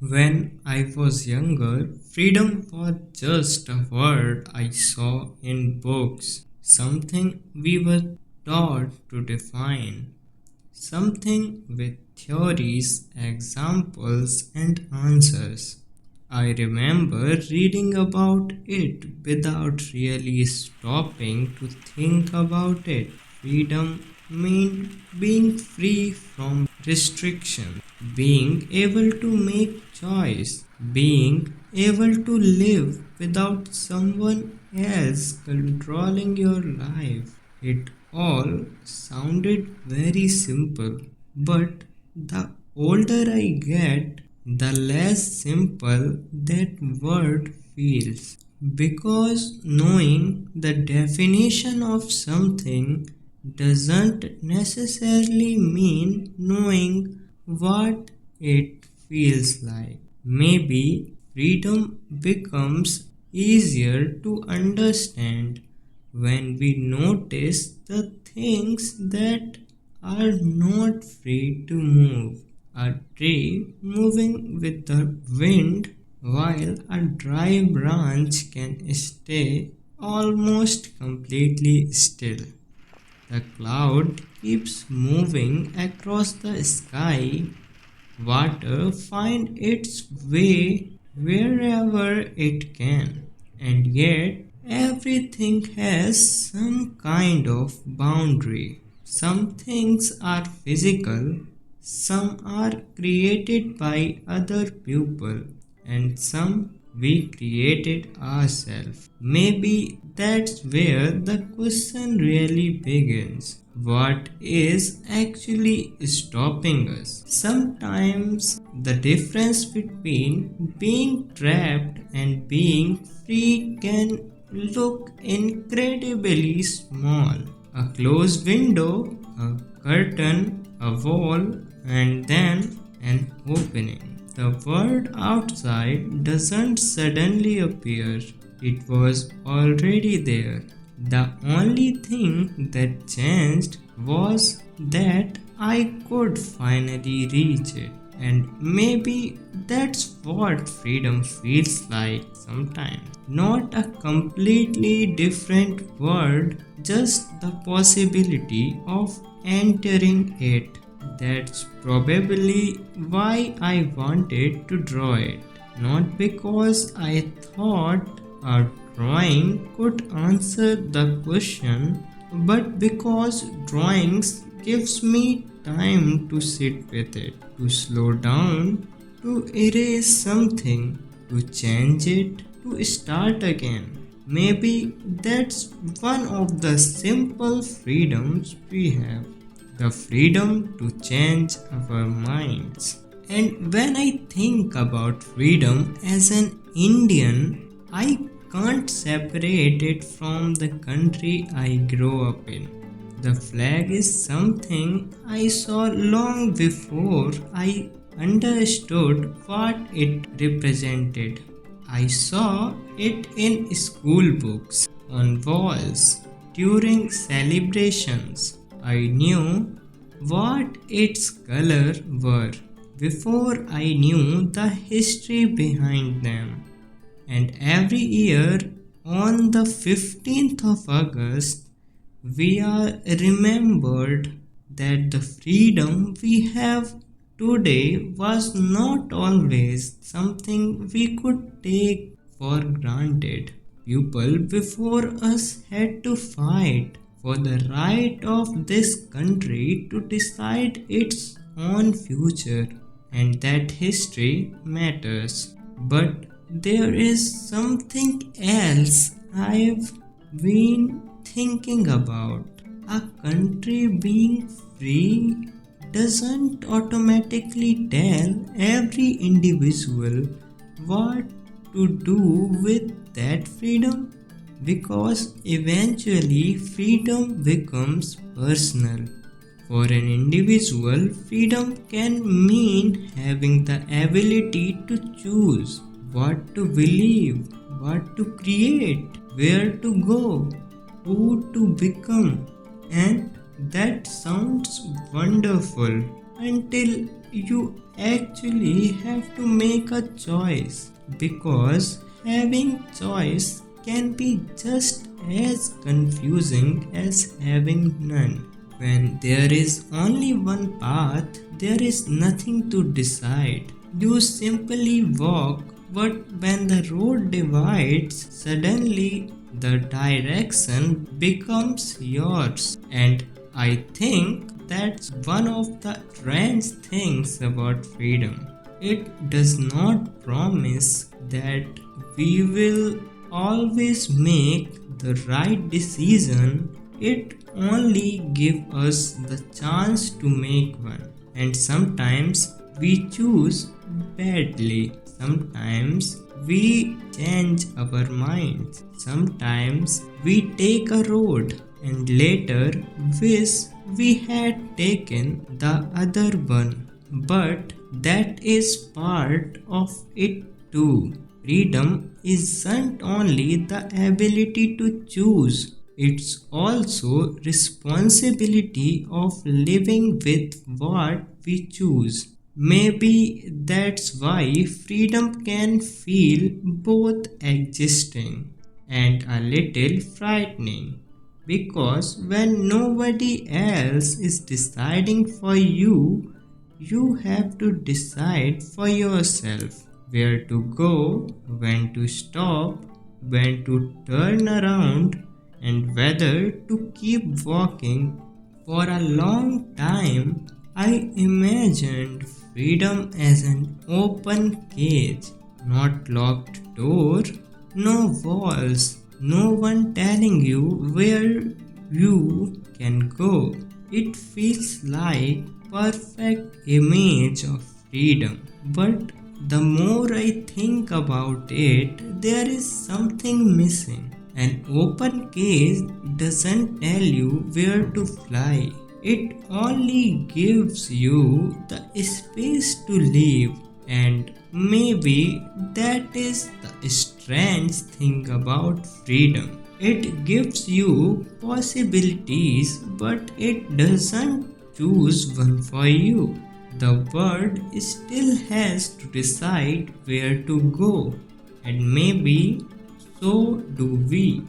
When I was younger, freedom was just a word I saw in books, something we were taught to define, something with theories, examples, and answers. I remember reading about it without really stopping to think about it. Freedom meant being free from restriction, being able to make choice, being able to live without someone else controlling your life. It all sounded very simple, but the older I get, the less simple that word feels. Because knowing the definition of something doesn't necessarily mean knowing what it feels like. Maybe freedom becomes easier to understand when we notice the things that are not free to move. A tree moving with the wind while a dry branch can stay almost completely still. The cloud keeps moving across the sky. Water finds its way wherever it can, and yet everything has some kind of boundary. Some things are physical, some are created by other people, and some we created ourselves. Maybe that's where the question really begins. What is actually stopping us? Sometimes the difference between being trapped and being free can look incredibly small. A closed window, a curtain, a wall, and then an opening. The world outside doesn't suddenly appear, it was already there. The only thing that changed was that I could finally reach it. And maybe that's what freedom feels like sometimes. Not a completely different world, just the possibility of entering it. That's probably why I wanted to draw it. Not because I thought a drawing could answer the question, but because drawings gives me time to sit with it, to slow down, to erase something, to change it, to start again. Maybe that's one of the simple freedoms we have, the freedom to change our minds. And when I think about freedom as an Indian, I can't separate it from the country I grew up in. The flag is something I saw long before I understood what it represented. I saw it in school books, on walls, during celebrations. I knew what its colors were before I knew the history behind them. And every year on the 15th of August, we are remembered that the freedom we have today was not always something we could take for granted. People before us had to fight for the right of this country to decide its own future, and that history matters. But there is something else I've been thinking about. A country being free doesn't automatically tell every individual what to do with that freedom, because eventually freedom becomes personal. For an individual, freedom can mean having the ability to choose what to believe, what to create, where to go, who to become, and that sounds wonderful. until you actually have to make a choice, because having choice can be just as confusing as having none. When there is only one path, there is nothing to decide. You simply walk, but when the road divides, suddenly the direction becomes yours. And I think that's one of the strange things about freedom. It does not promise that we will always make the right decision. It only gives us the chance to make one. And sometimes we choose badly. Sometimes we change our minds. Sometimes we take a road and later wish we had taken the other one. But that is part of it too. Freedom isn't only the ability to choose, it's also responsibility of living with what we choose. Maybe that's why freedom can feel both existing and a little frightening. Because when nobody else is deciding for you, you have to decide for yourself where to go, when to stop, when to turn around, and whether to keep walking. For a long time, I imagined freedom as an open cage, not locked door, no walls, no one telling you where you can go. It feels like perfect image of freedom. But the more I think about it, there is something missing. An open cage doesn't tell you where to fly. It only gives you the space to live, and maybe that is the strange thing about freedom. It gives you possibilities, but it doesn't choose one for you. The world still has to decide where to go, and maybe so do we.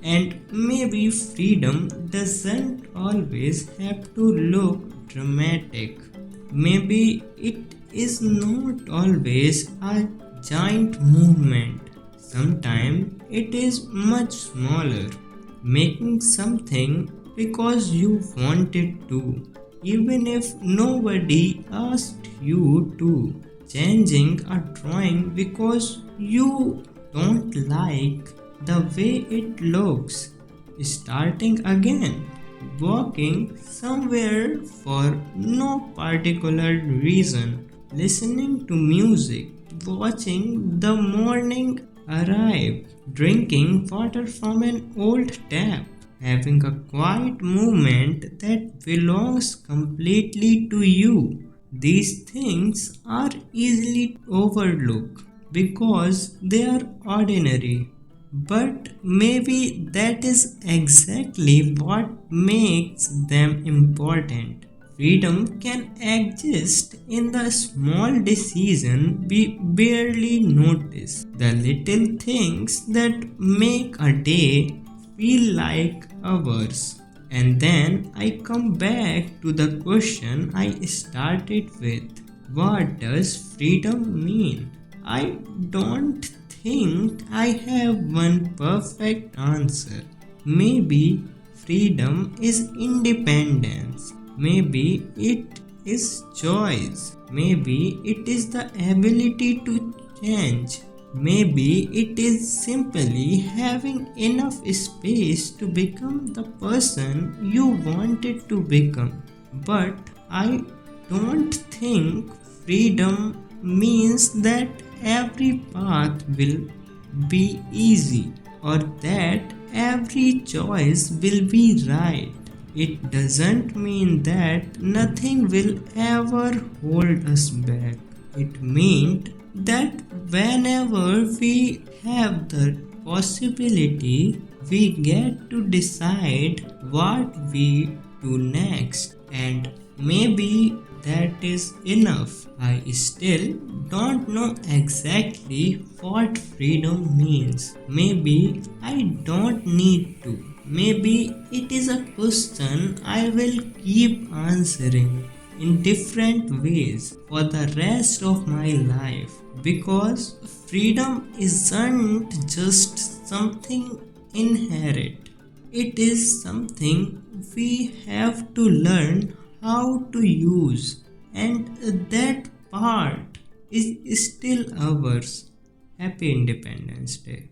And maybe freedom doesn't always have to look dramatic. Maybe it is not always a giant movement. Sometimes it is much smaller, making something because you wanted to, even if nobody asked you to, changing a drawing because you don't like the way it looks, starting again, walking somewhere for no particular reason, listening to music, watching the morning arrive, drinking water from an old tap, having a quiet moment that belongs completely to you. These things are easily overlooked because they are ordinary. But maybe that is exactly what makes them important. Freedom can exist in the small decision we barely notice, the little things that make a day feel like ours. And then I come back to the question I started with: what does freedom mean? I don't think I have one perfect answer. Maybe freedom is independence. Maybe it is choice. Maybe it is the ability to change. Maybe it is simply having enough space to become the person you wanted to become. But I don't think freedom means that every path will be easy or that every choice will be right. It doesn't mean that nothing will ever hold us back. It means that whenever we have the possibility, we get to decide what we do next. And maybe that is enough. I still don't know exactly what freedom means. Maybe I don't need to. Maybe it is a question I will keep answering in different ways for the rest of my life, because freedom isn't just something inherent, it is something we have to learn how to use, and that part is still ours. Happy Independence Day.